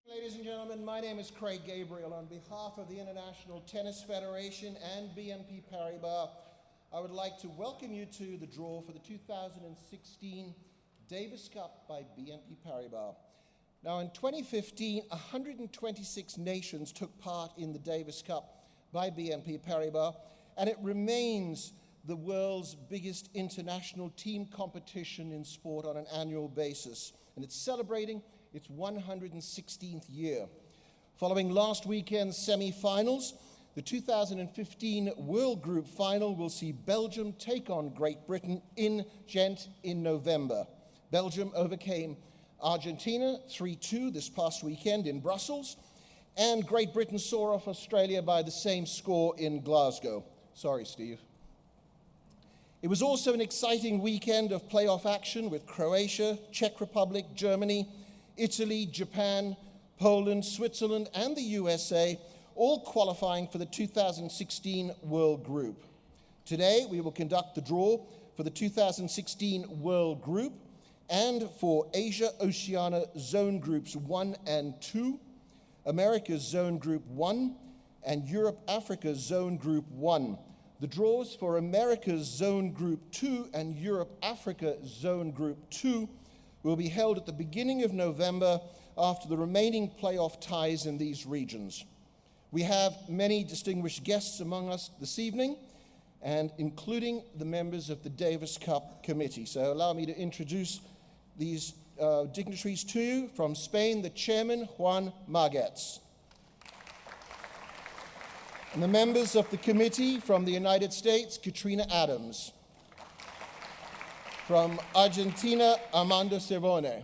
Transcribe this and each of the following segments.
Ladies and gentlemen, my name is Craig Gabriel. On behalf of the International Tennis Federation and BNP Paribas, I would like to welcome you to the draw for the 2016 Davis Cup by BNP Paribas. Now, in 2015, 126 nations took part in the Davis Cup by BNP Paribas, and it remains the world's biggest international team competition in sport on an annual basis, and it's celebrating its 116th year. Following last weekend's semi-finals, the 2015 World Group Final will see Belgium take on Great Britain in Ghent in November. Belgium overcame Argentina 3-2 this past weekend in Brussels, and Great Britain saw off Australia by the same score in Glasgow. Sorry, Steve. It was also an exciting weekend of playoff action with Croatia, Czech Republic, Germany, Italy, Japan, Poland, Switzerland, and the USA, all qualifying for the 2016 World Group. Today, we will conduct the draw for the 2016 World Group and for Asia Oceania Zone Groups 1 and 2, America's Zone Group 1, and Europe Africa Zone Group 1. The draws for America's Zone Group 2 and Europe Africa Zone Group 2 will be held at the beginning of November after the remaining playoff ties in these regions. We have many distinguished guests among us this evening, and including the members of the Davis Cup Committee. So allow me to introduce these dignitaries to you. From Spain, the chairman, Juan Marguets. And the members of the committee from the United States, Katrina Adams. From Argentina, Armando Cervone.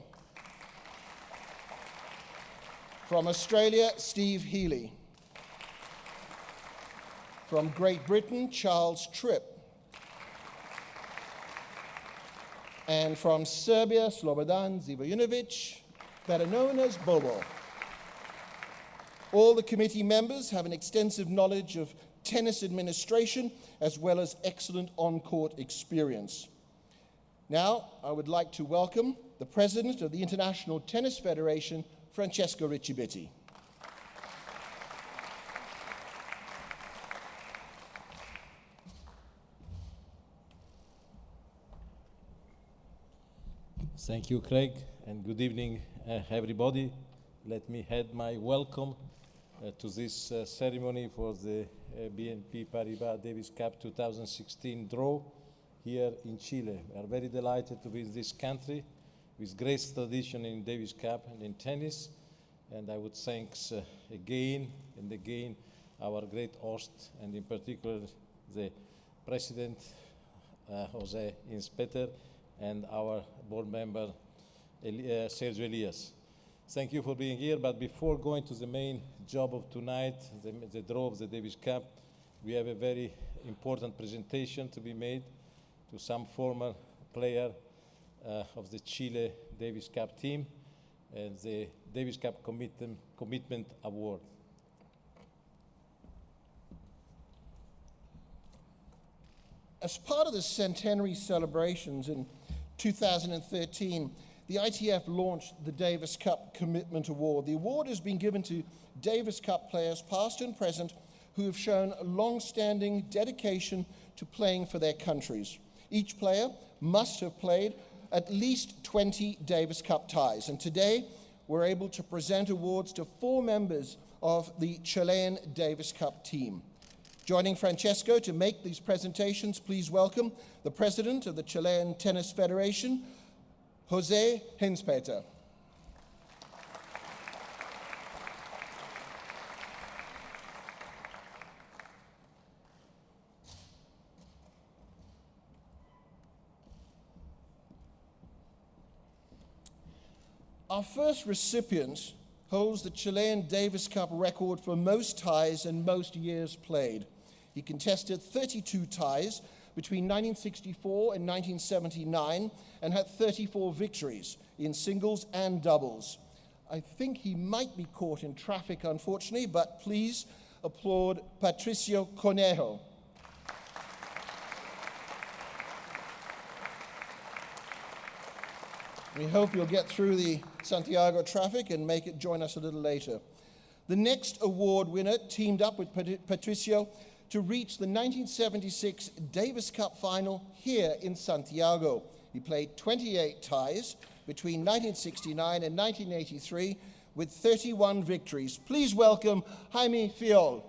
From Australia, Steve Healy. From Great Britain, Charles Tripp. And from Serbia, Slobodan Zivojinovic, better known as Bobo. All the committee members have an extensive knowledge of tennis administration as well as excellent on-court experience. Now, I would like to welcome the President of the International Tennis Federation, Francesco Ricci Bitti. Thank you, Craig, and good evening, everybody. Let me add my welcome to this ceremony for the BNP Paribas Davis Cup 2016 draw here in Chile. We are very delighted to visit this country with great tradition in Davis Cup and in tennis, and I would thank again and again our great host, and in particular the President, Jose Inspeter, and our board member, Sergio Elias. Thank you for being here, but before going to the main job of tonight, the draw of the Davis Cup, we have a very important presentation to be made to some former player of the Chile Davis Cup team and the Davis Cup Commitment Award. As part of the centenary celebrations in 2013, the ITF launched the Davis Cup Commitment Award. The award has been given to Davis Cup players, past and present, who have shown long-standing dedication to playing for their countries. Each player must have played at least 20 Davis Cup ties, and today we're able to present awards to 4 members of the Chilean Davis Cup team. Joining Francesco to make these presentations, please welcome the President of the Chilean Tennis Federation, Jose Inspeter. Our first recipient holds the Chilean Davis Cup record for most ties and most years played. He contested 32 ties between 1964 and 1979 and had 34 victories in singles and doubles. I think he might be caught in traffic, unfortunately, but please applaud Patricio Conejo. We hope you'll get through the Santiago traffic and join us a little later. The next award winner teamed up with Patricio to reach the 1976 Davis Cup final here in Santiago. He played 28 ties between 1969 and 1983 with 31 victories. Please welcome Jaime Fiol.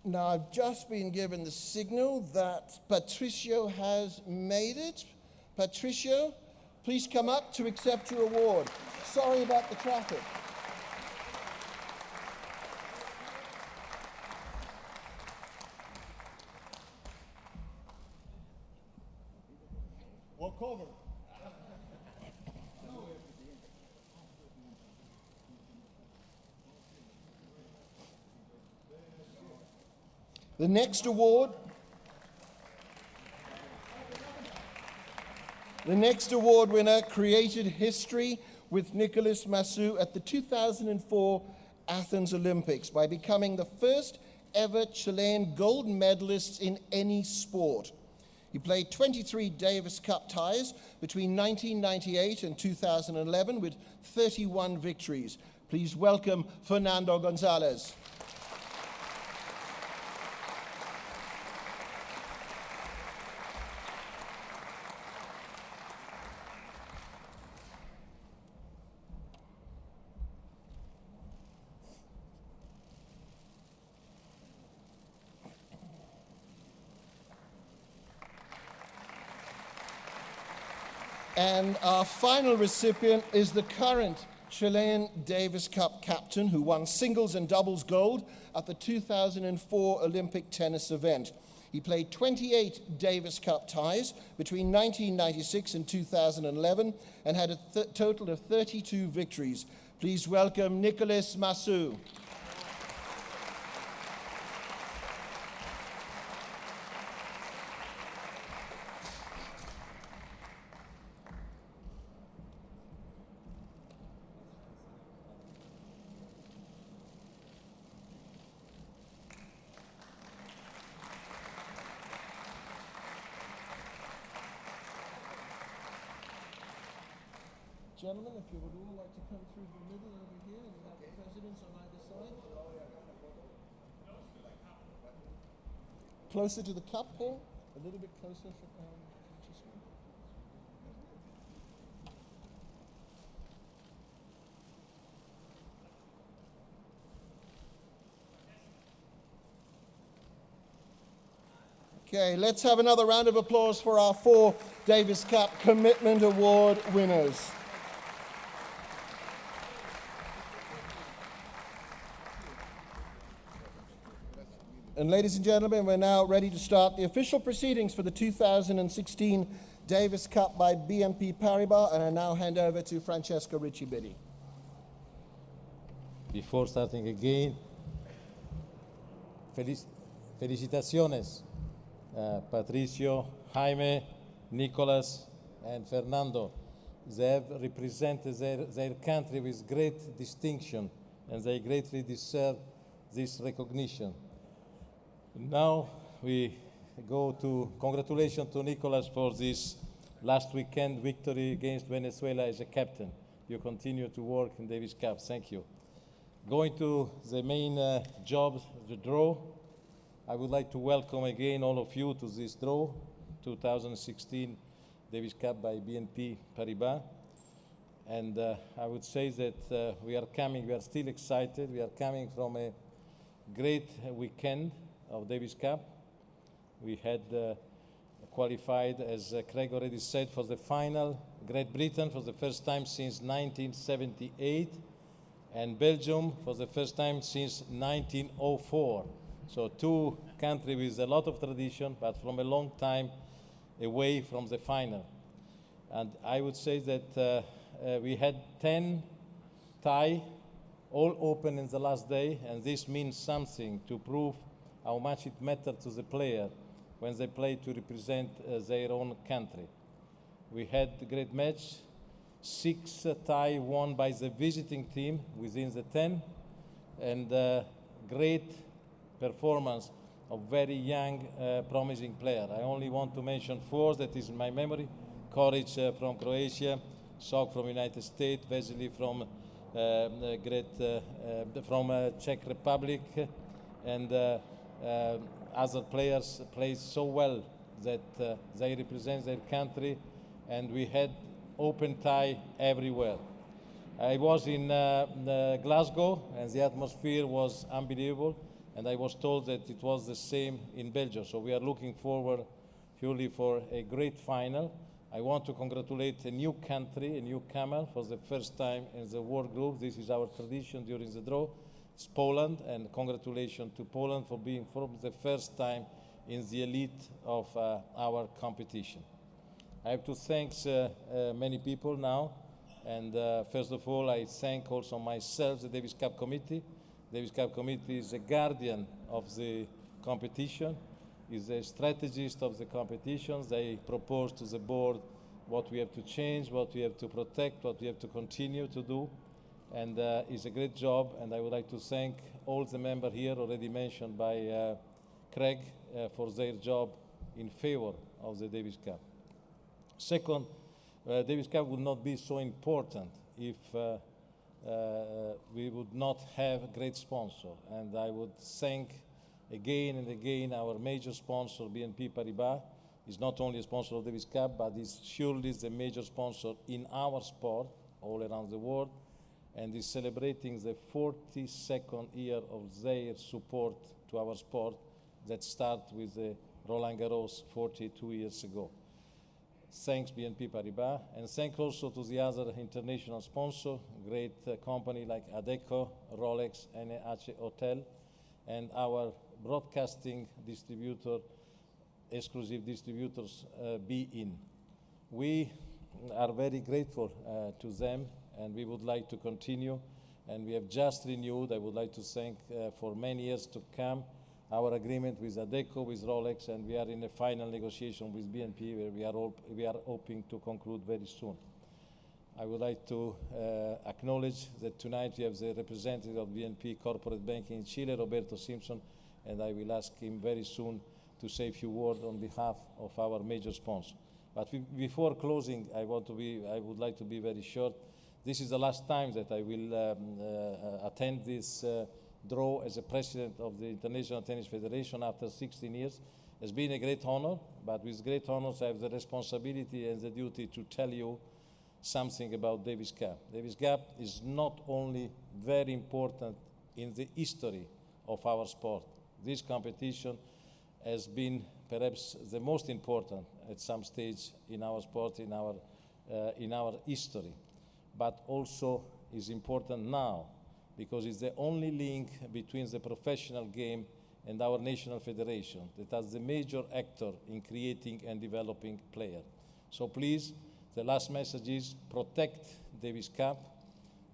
Now, I've just been given the signal that Patricio has made it. Patricio, please come up to accept your award. Sorry about the traffic. Walk over. The next award winner created history with Nicolas Massu at the 2004 Athens Olympics by becoming the first ever Chilean gold medalist in any sport. He played 23 Davis Cup ties between 1998 and 2011 with 31 victories. Please welcome Fernando Gonzalez. And our final recipient is the current Chilean Davis Cup captain who won singles and doubles gold at the 2004 Olympic tennis event. He played 28 Davis Cup ties between 1996 and 2011 and had a total of 32 victories. Please welcome Nicolas Massu. Gentlemen, if you would all like to come through the middle over here, and have the presidents on either side. Closer to the cup, Paul? A little bit closer for Francesco. Okay, let's have another round of applause for our 4 Davis Cup Commitment Award winners. And ladies and gentlemen, we're now ready to start the official proceedings for the 2016 Davis Cup by BNP Paribas, and I now hand over to Francesco Ricci Bitti. Before starting again, felicitaciones, Patricio, Jaime, Nicolas, and Fernando. They have represented their country with great distinction, and they greatly deserve this recognition. Now we go to congratulations to Nicolas for this last weekend victory against Venezuela as a captain. You continue to work in Davis Cup. Thank you. Going to the main job, the draw, I would like to welcome again all of you to this draw, 2016 Davis Cup by BNP Paribas. And I would say that we are still excited. We are coming from a great weekend of Davis Cup. We had qualified, as Craig already said, for the final. Great Britain for the first time since 1978, and Belgium for the first time since 1904. So 2 countries with a lot of tradition, but from a long time away from the final. And I would say that we had 10 tie all open in the last day, and this means something to prove how much it matters to the player when they play to represent their own country. We had a great match, 6 tie won by the visiting team within the 10, and great performance of very young, promising player. I only want to mention 4 that is in my memory. Koric from Croatia, Sok from United States, Vesely from Czech Republic, and other players played so well that they represent their country, and we had open tie everywhere. I was in Glasgow, and the atmosphere was unbelievable, and I was told that it was the same in Belgium. So we are looking forward purely for a great final. I want to congratulate a new country, a newcomer, for the first time in the World Group. This is our tradition during the draw. It's Poland, and congratulations to Poland for being for the first time in the elite of our competition. I have to thank many people now, and first of all, I thank also myself, the Davis Cup Committee. The Davis Cup Committee is the guardian of the competition, is a strategist of the competitions. They propose to the board what we have to change, what we have to protect, what we have to continue to do, and it's a great job, and I would like to thank all the members here already mentioned by Craig for their job in favor of the Davis Cup. Second, Davis Cup would not be so important if we would not have a great sponsor, and I would thank again and again our major sponsor, BNP Paribas. Is not only a sponsor of Davis Cup, but is surely the major sponsor in our sport all around the world, and is celebrating the 42nd year of their support to our sport that started with the Roland Garros 42 years ago. Thanks BNP Paribas, and thanks also to the other international sponsors, great company like Adecco, Rolex, NH Hotel, and our broadcasting distributor, exclusive distributors, BeIN. We are very grateful to them, and we would like to continue, and we have just renewed, I would like to thank for many years to come, our agreement with Adecco, with Rolex, and we are in a final negotiation with BNP where we are hoping to conclude very soon. I would like to acknowledge that tonight we have the representative of BNP Corporate Banking in Chile, Roberto Simpson, and I will ask him very soon to say a few words on behalf of our major sponsor. But before closing, I would like to be very short. This is the last time that I will attend this draw as a president of the International Tennis Federation after 16 years. It's been a great honor, but with great honors I have the responsibility and the duty to tell you something about Davis Cup. Davis Cup is not only very important in the history of our sport. This competition has been perhaps the most important at some stage in our sport, in our history, but also is important now because it's the only link between the professional game and our national federation that is the major actor in creating and developing players. So please, the last message is protect Davis Cup,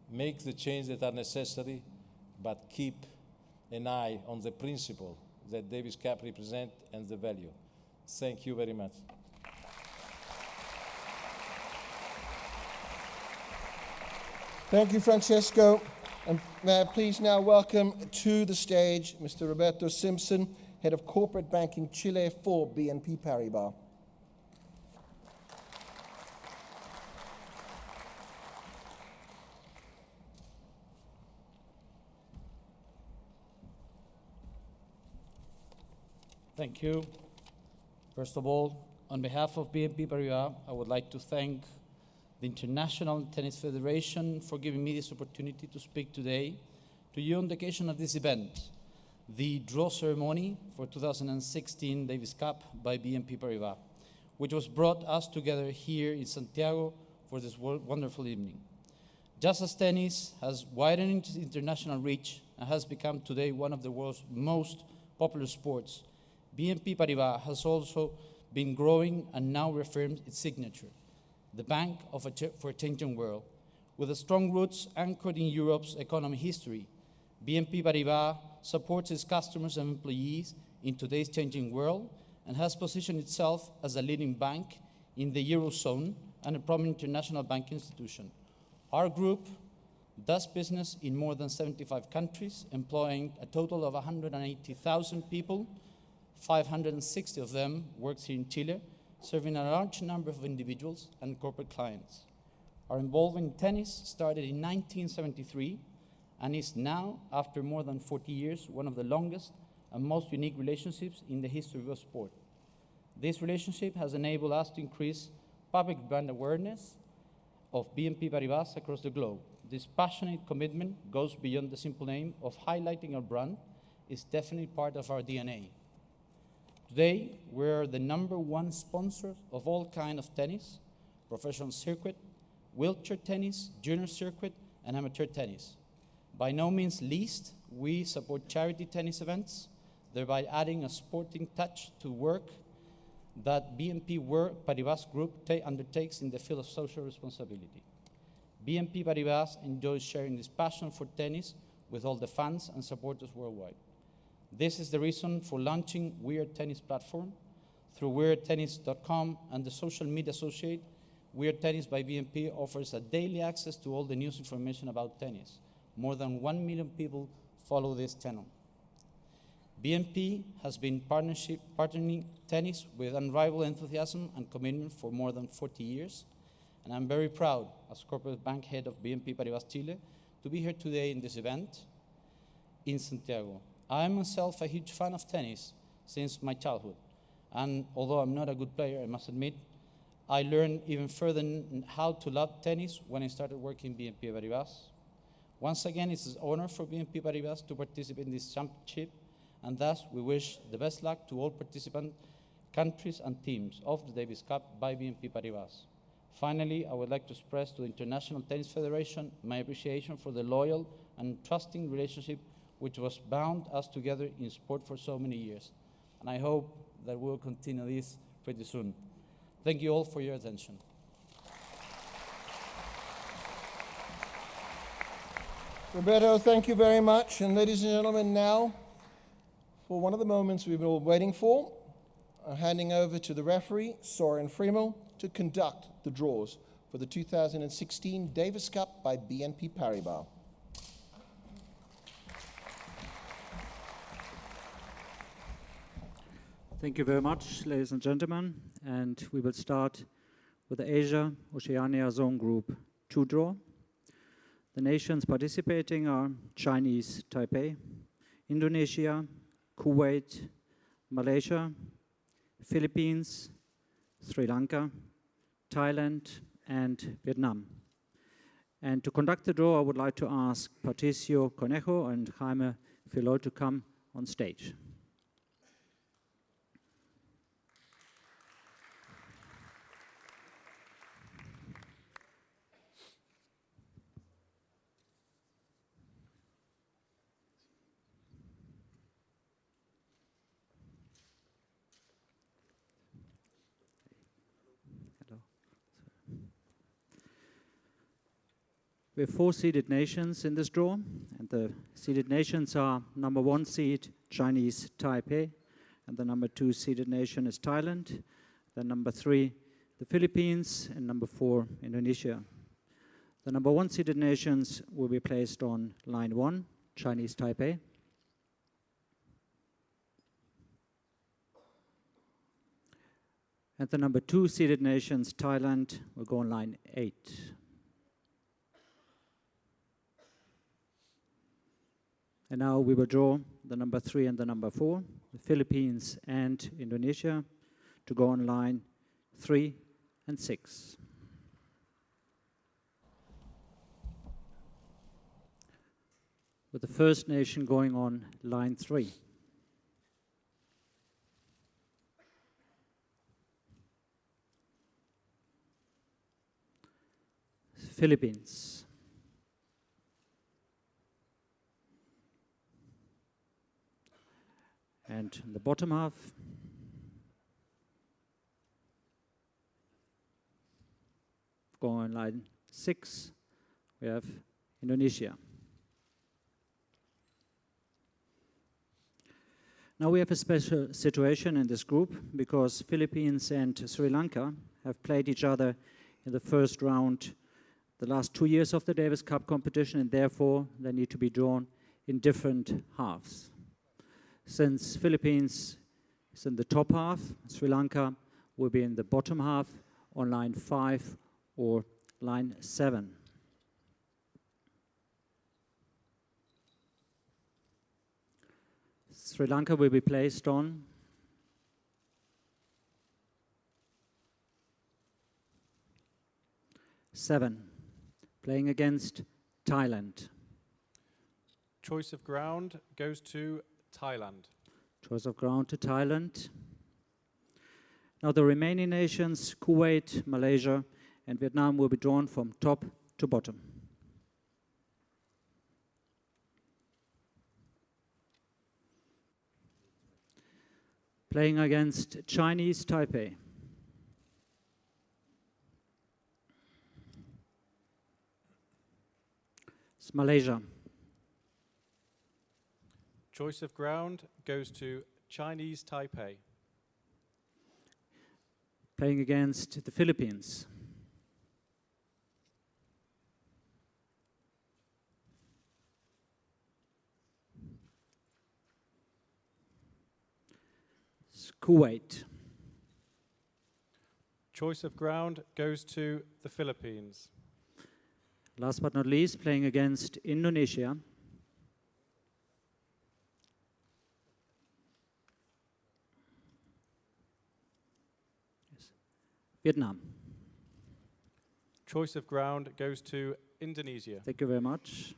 make the changes that are necessary, but keep an eye on the principle that Davis Cup represents and the value. Thank you very much. Thank you, Francesco. And may I please now welcome to the stage Mr. Roberto Simpson, Head of Corporate Banking Chile for BNP Paribas. Thank you. First of all, on behalf of BNP Paribas, I would like to thank the International Tennis Federation for giving me this opportunity to speak today to you on the occasion of this event, the draw ceremony for 2016 Davis Cup by BNP Paribas, which was brought us together here in Santiago for this wonderful evening. Just as tennis has widened its international reach and has become today one of the world's most popular sports, BNP Paribas has also been growing and now reaffirms its signature, the bank for a changing world, With strong roots anchored in Europe's economic history, BNP Paribas supports its customers and employees in today's changing world and has positioned itself as a leading bank in the Eurozone and a prominent international banking institution. Our group does business in more than 75 countries, employing a total of 180,000 people. 560 of them works here in Chile, serving a large number of individuals and corporate clients. Our involvement in tennis started in 1973 and is now, after more than 40 years, one of the longest and most unique relationships in the history of the sport. This relationship has enabled us to increase public brand awareness of BNP Paribas across the globe. This passionate commitment goes beyond the simple aim of highlighting our brand. It's definitely part of our DNA. Today, we're the #1 sponsor of all kinds of tennis, professional circuit, wheelchair tennis, junior circuit, and amateur tennis. By no means least, we support charity tennis events, thereby adding a sporting touch to work that BNP Paribas Group undertakes in the field of social responsibility. BNP Paribas enjoys sharing this passion for tennis with all the fans and supporters worldwide. This is the reason for launching Weird Tennis platform. Through weirdtennis.com and the social media associate, Weird Tennis by BNP offers a daily access to all the news information about tennis. More than 1 million people follow this channel. BNP has been partnering tennis with unrivaled enthusiasm and commitment for more than 40 years, and I'm very proud, as corporate bank head of BNP Paribas Chile, to be here today in this event in Santiago. I am myself a huge fan of tennis since my childhood, and although I'm not a good player, I must admit, I learned even further how to love tennis when I started working in BNP Paribas. Once again, it's an honor for BNP Paribas to participate in this championship, and thus we wish the best luck to all participant countries and teams of the Davis Cup by BNP Paribas. Finally, I would like to express to the International Tennis Federation my appreciation for the loyal and trusting relationship which was bound us together in sport for so many years. And I hope that we'll continue this pretty soon. Thank you all for your attention. Roberto, thank you very much. And ladies and gentlemen, now, for one of the moments we've been all waiting for, I'm handing over to the referee, Soren Friemel, to conduct the draws for the 2016 Davis Cup by BNP Paribas. Thank you very much, ladies and gentlemen. And we will start with the Asia Oceania Zone Group 2 draw. The nations participating are Chinese Taipei, Indonesia, Kuwait, Malaysia, Philippines, Sri Lanka, Thailand, and Vietnam. And to conduct the draw, I would like to ask Patricio Conejo and Jaime Filol to come on stage. We have 4 seeded nations in this draw, and the seeded nations are #1 seed Chinese Taipei, and the #2 seeded nation is Thailand, then #3 the Philippines, and #4 Indonesia. The #1 seeded nations will be placed on line 1, Chinese Taipei. And the #2 seeded nations, Thailand, will go on line 8. And now we will draw the #3 and the #4, the Philippines and Indonesia, to go on line 3 and 6. With the first nation going on line 3. Philippines. And in the bottom half, go on line 6, we have Indonesia. Now we have a special situation in this group because Philippines and Sri Lanka have played each other in the first round the last 2 years of the Davis Cup competition, and therefore they need to be drawn in different halves. Since Philippines is in the top half, Sri Lanka will be in the bottom half on line 5 or line 7. Sri Lanka will be placed on seven, playing against Thailand. Choice of ground goes to Thailand. Choice of ground to Thailand. Now the remaining nations, Kuwait, Malaysia, and Vietnam, will be drawn from top to bottom. Playing against Chinese Taipei. It's Malaysia. Choice of ground goes to Chinese Taipei. Playing against the Philippines. It's Kuwait. Choice of ground goes to the Philippines. Last but not least, playing against Indonesia. Vietnam. Choice of ground goes to Indonesia. Thank you very much.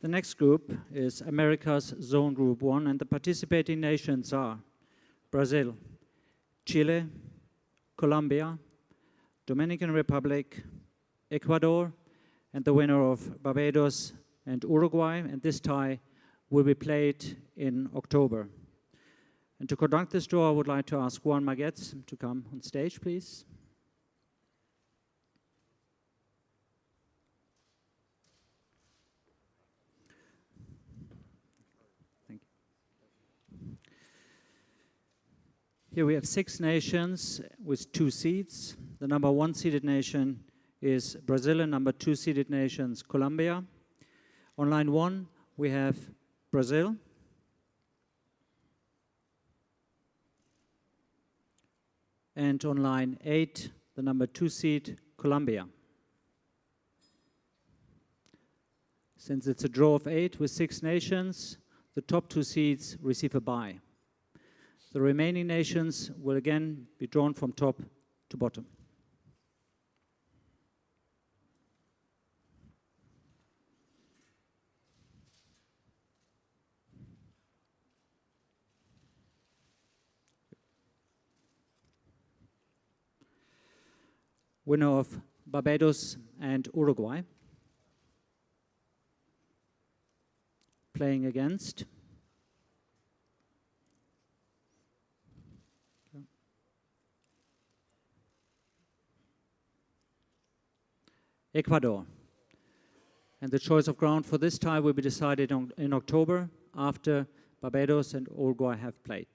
The next group is America's Zone Group 1, and the participating nations are Brazil, Chile, Colombia, Dominican Republic, Ecuador, and the winner of Barbados and Uruguay, and this tie will be played in October. And to conduct this draw, I would like to ask Juan Maguetz to come on stage, please. Thank you. Here we have 6 nations with 2 seeds. The number 1 seeded nation is Brazil, and number 2 seeded nations Colombia. On line 1, we have Brazil. And on line 8, the number 2 seed, Colombia. Since it's a draw of 8 with 6 nations, the top 2 seeds receive a bye. The remaining nations will again be drawn from top to bottom. Winner of Barbados and Uruguay. Playing against Ecuador. And the choice of ground for this tie will be decided in October after Barbados and Uruguay have played.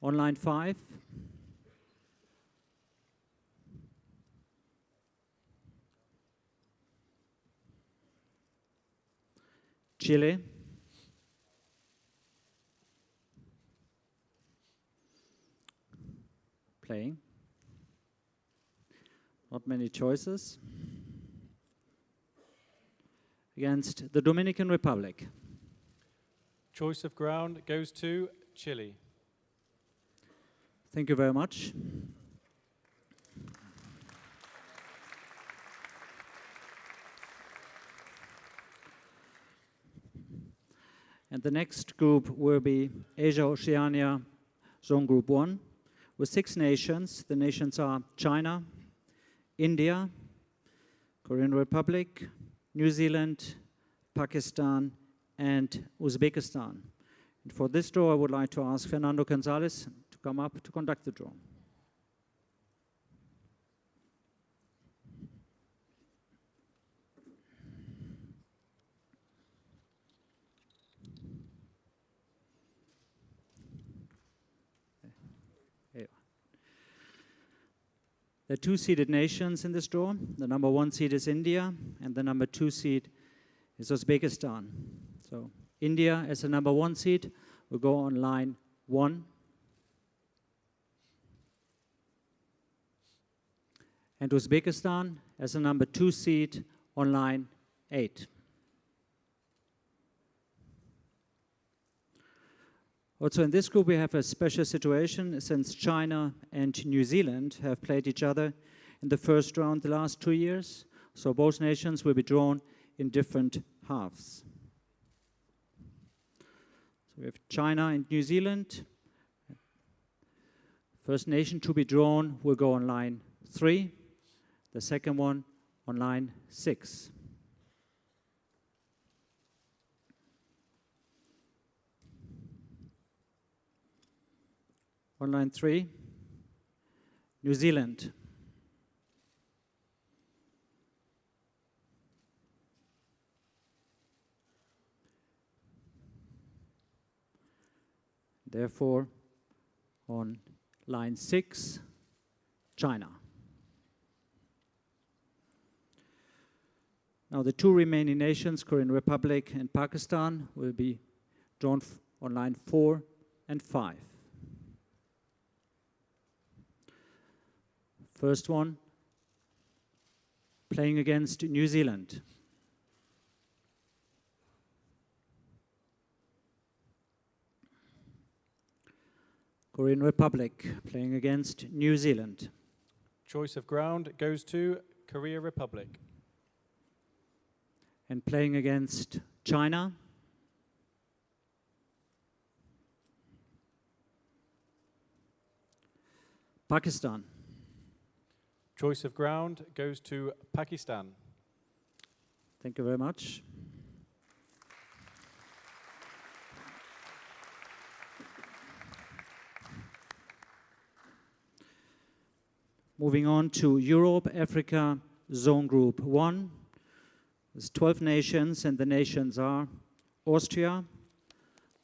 On line 5, Chile, playing. Not many choices. Against the Dominican Republic. Choice of ground goes to Chile. Thank you very much. And the next group will be Asia-Oceania Zone Group 1 with 6 nations. The nations are China, India, Korean Republic, New Zealand, Pakistan, and Uzbekistan. For this draw, I would like to ask Fernando Gonzalez to come up to conduct the draw. There are two seeded nations in this draw. The number 1 seed is India, and the number 2 seed is Uzbekistan. So India, as the number 1 seed, will go on line 1. And Uzbekistan, as the number 2 seed, on line 8. Also in this group we have a special situation since China and New Zealand have played each other in the first round the last 2 years. So both nations will be drawn in different halves. So we have China and New Zealand. First nation to be drawn will go on line 3. The second one on line 6. On line 3, New Zealand. Therefore, on line 6, China. Now the two remaining nations, Korean Republic and Pakistan, will be drawn on line 4 and 5. First one, playing against New Zealand. Korean Republic playing against New Zealand. Choice of ground goes to Korea Republic. And playing against China. Pakistan. Choice of ground goes to Pakistan. Thank you very much. Moving on to Europe, Africa, Zone Group 1. There's 12 nations, and the nations are Austria,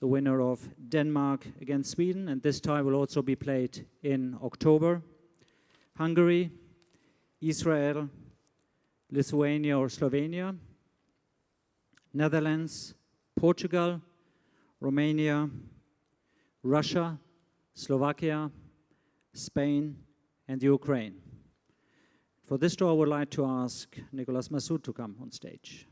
the winner of Denmark against Sweden, and this tie will also be played in October. Hungary, Israel, Lithuania or Slovenia, Netherlands, Portugal, Romania, Russia, Slovakia, Spain, and Ukraine. For this draw, I would like to ask Nicolas Massoud to come on stage.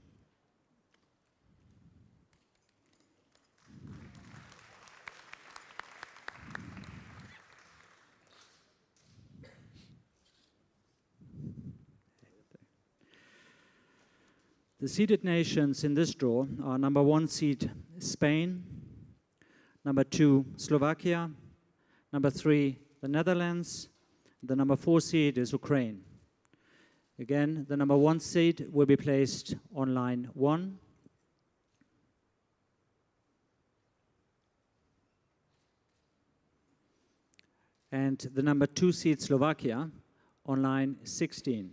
The seeded nations in this draw are number 1 seed Spain, number 2 Slovakia, number 3 the Netherlands, the number 4 seed is Ukraine. Again, the number 1 seed will be placed on line 1. And the number 2 seed Slovakia on line 16.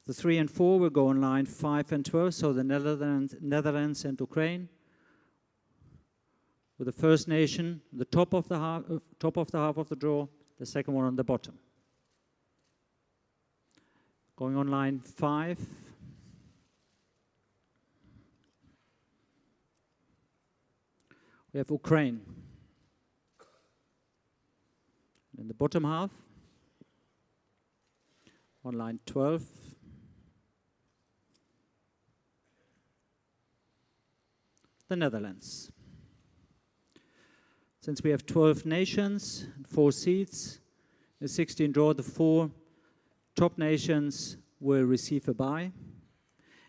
The 3 and 4 will go on line 5 and 12, so the Netherlands and Ukraine. With the first nation, the top of the half of the draw, the second one on the bottom. Going on line 5. We have Ukraine. In the bottom half, on line 12, the Netherlands. Since we have 12 nations, 4 seats, the 16 draw, the 4 top nations will receive a bye,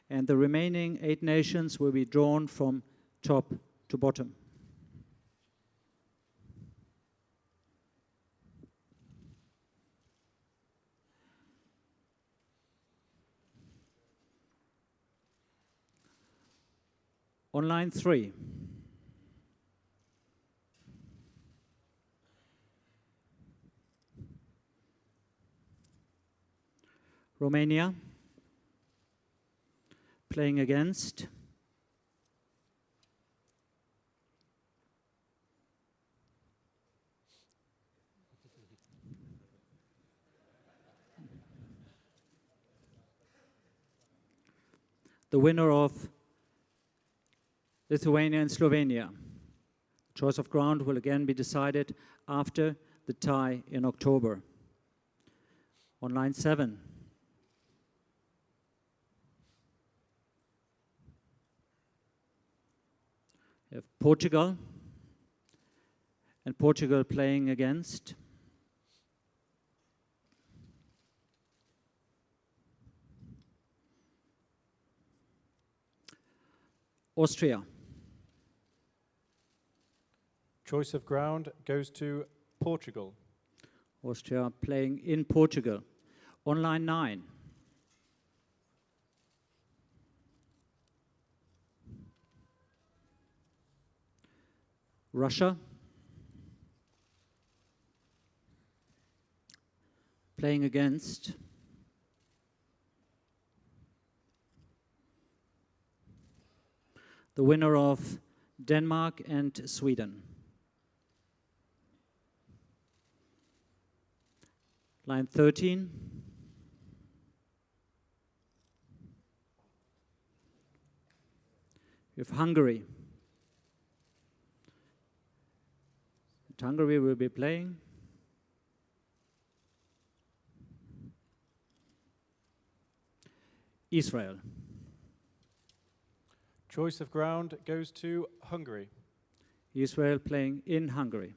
and the remaining 8 nations will be drawn from top to bottom. On line 3. Romania, playing against. The winner of Lithuania and Slovenia. Choice of ground will again be decided after the tie in October. On line 7. We have Portugal, and Portugal playing against Austria. Choice of ground goes to Portugal. Austria playing in Portugal. On line 9. Russia playing against the winner of Denmark and Sweden. Line 13. We have Hungary. Hungary will be playing Israel. Choice of ground goes to Hungary. Israel playing in Hungary.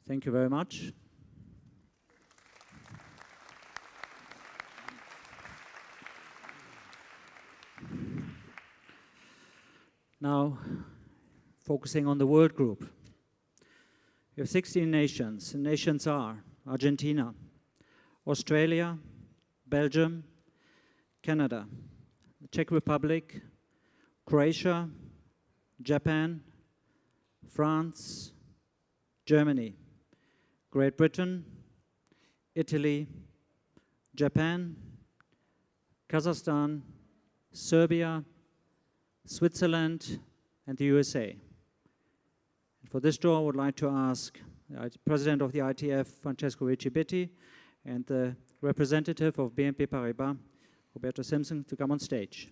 Thank you very much. Now, focusing on the world group. We have 16 nations. The nations are Argentina, Australia, Belgium, Canada, the Czech Republic, Croatia, Japan, France, Germany, Great Britain, Italy, Japan, Kazakhstan, Serbia, Switzerland, and the USA. For this draw, I would like to ask the President of the ITF, Francesco Ricci Bitti, and the representative of BNP Paribas, Roberto Simpson, to come on stage.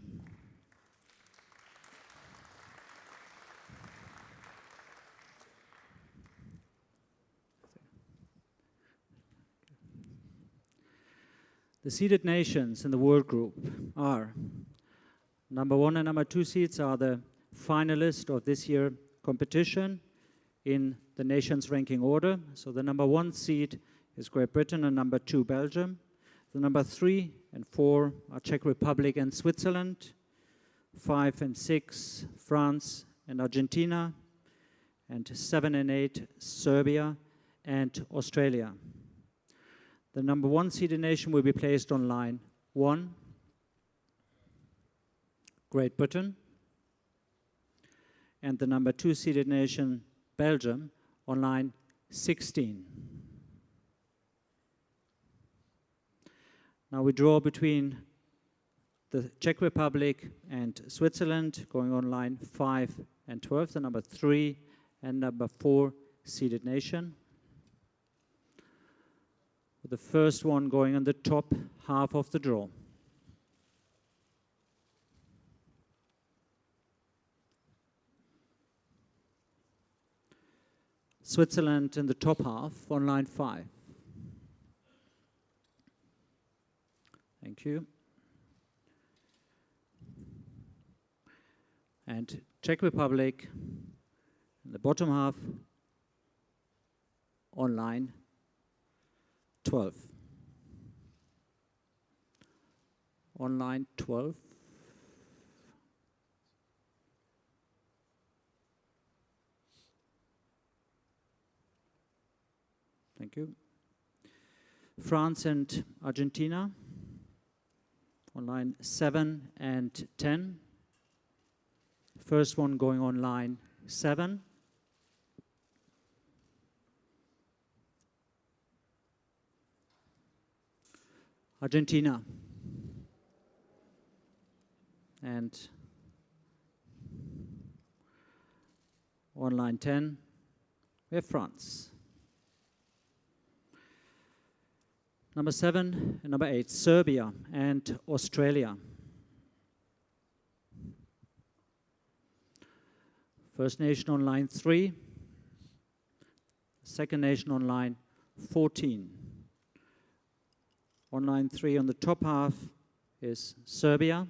The seeded nations in the world group are number 1 and number 2 seeds are the finalists of this year's competition in the nations ranking order. So the number 1 seed is Great Britain and number 2 Belgium. The number 3 and 4 are Czech Republic and Switzerland. 5 and 6 France and Argentina. And 7 and 8 Serbia and Australia. The number 1 seeded nation will be placed on line 1, Great Britain, and the number 2 seeded nation, Belgium, on line 16. Now we draw between the Czech Republic and Switzerland, going on line 5 and 12, the number 3 and number 4 seeded nation. The first one going on the top half of the draw. Switzerland in the top half on line 5. Thank you. And Czech Republic in the bottom half on line 12. On line 12. Thank you. France and Argentina on line 7 and 10. First one going on line 7. Argentina. And on line 10, we have France. Number 7 and number 8, Serbia and Australia. First nation on line 3, second nation on line 14. On line 3 on the top half is Serbia.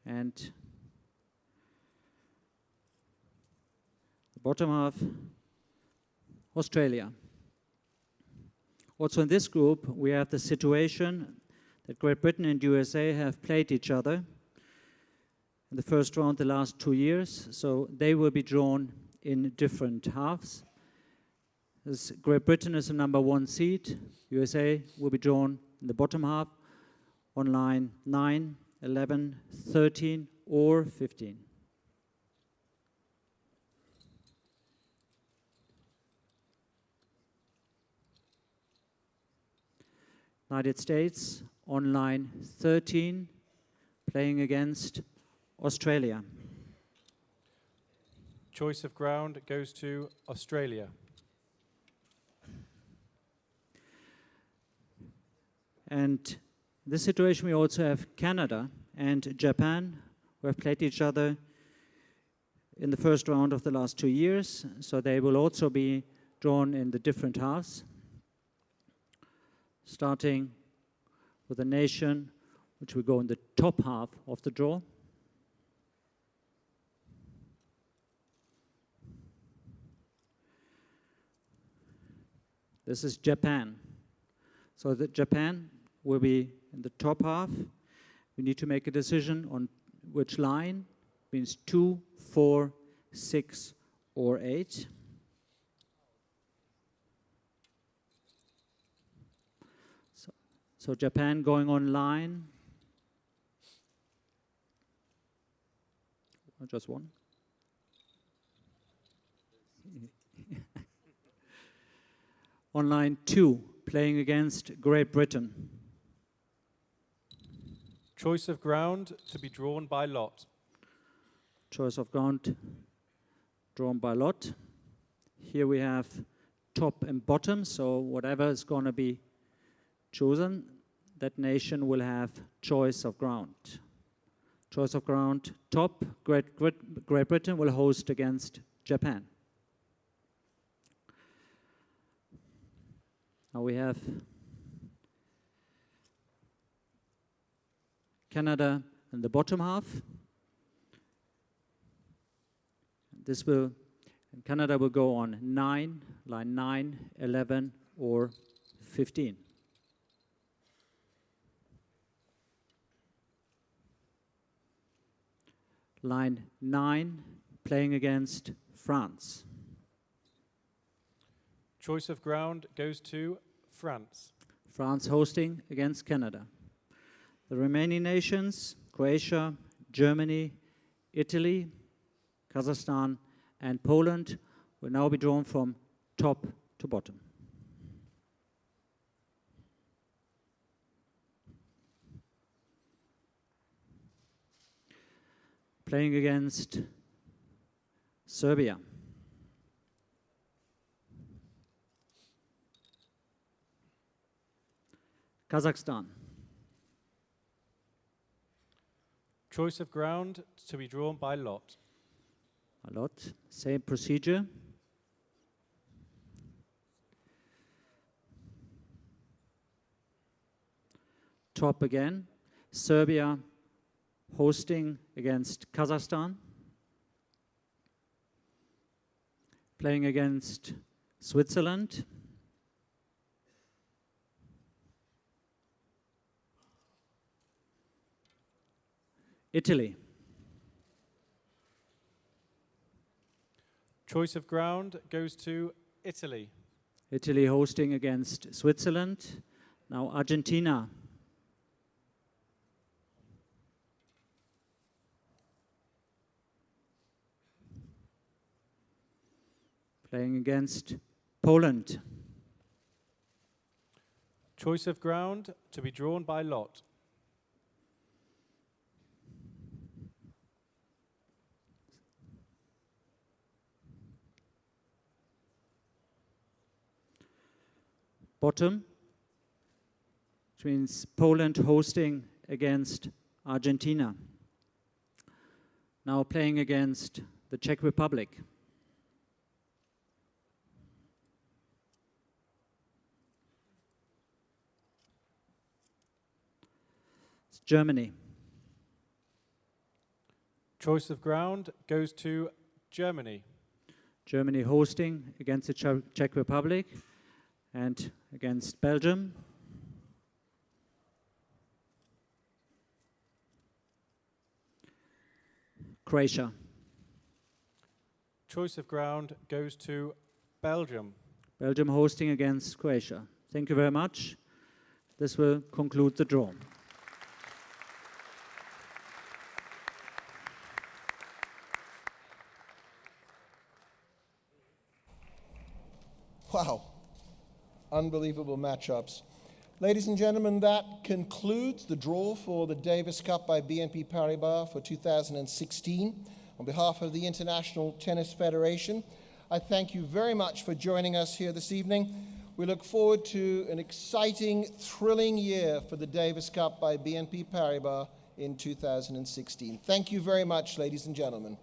And the bottom half, Australia. Also in this group, we have the situation that Great Britain and USA have played each other in the first round the last 2 years, so they will be drawn in different halves. As Great Britain is the number 1 seed, USA will be drawn in the bottom half on line 9, 11, 13, or 15. United States on line 13, playing against Australia. Choice of ground goes to Australia. And in this situation, we also have Canada and Japan, who have played each other in the first round of the last 2 years, so they will also be drawn in the different halves, starting with a nation which will go in the top half of the draw. This is Japan. So that Japan will be in the top half. We need to make a decision on which line, means 2, 4, 6, or 8. So Japan going on line. Just one. On line 2, playing against Great Britain. Choice of ground to be drawn by lot. Choice of ground drawn by lot. Here we have top and bottom, so whatever is going to be chosen, that nation will have choice of ground. Choice of ground, top, Great Britain will host against Japan. Now we have Canada in the bottom half. Canada will go on 9, line 9, 11, or 15. Line 9, playing against France. Choice of ground goes to France. France hosting against Canada. The remaining nations, Croatia, Germany, Italy, Kazakhstan, and Poland, will now be drawn from top to bottom. Playing against Serbia. Kazakhstan. Choice of ground to be drawn by lot. A lot. Same procedure. Top again. Serbia hosting against Kazakhstan. Playing against Switzerland. Italy. Choice of ground goes to Italy. Italy hosting against Switzerland. Now Argentina. playing against Poland. Choice of ground to be drawn by lot. Bottom, which means Poland hosting against Argentina. Now playing against the Czech Republic. It's Germany. Choice of ground goes to Germany. Germany hosting against the Czech Republic and against Belgium. Croatia. Choice of ground goes to Belgium. Belgium hosting against Croatia. Thank you very much. This will conclude the draw. Wow, unbelievable matchups. Ladies and gentlemen, that concludes the draw for the Davis Cup by BNP Paribas for 2016. On behalf of the International Tennis Federation, I thank you very much for joining us here this evening. We look forward to an exciting, thrilling year for the Davis Cup by BNP Paribas in 2016. Thank you very much, ladies and gentlemen.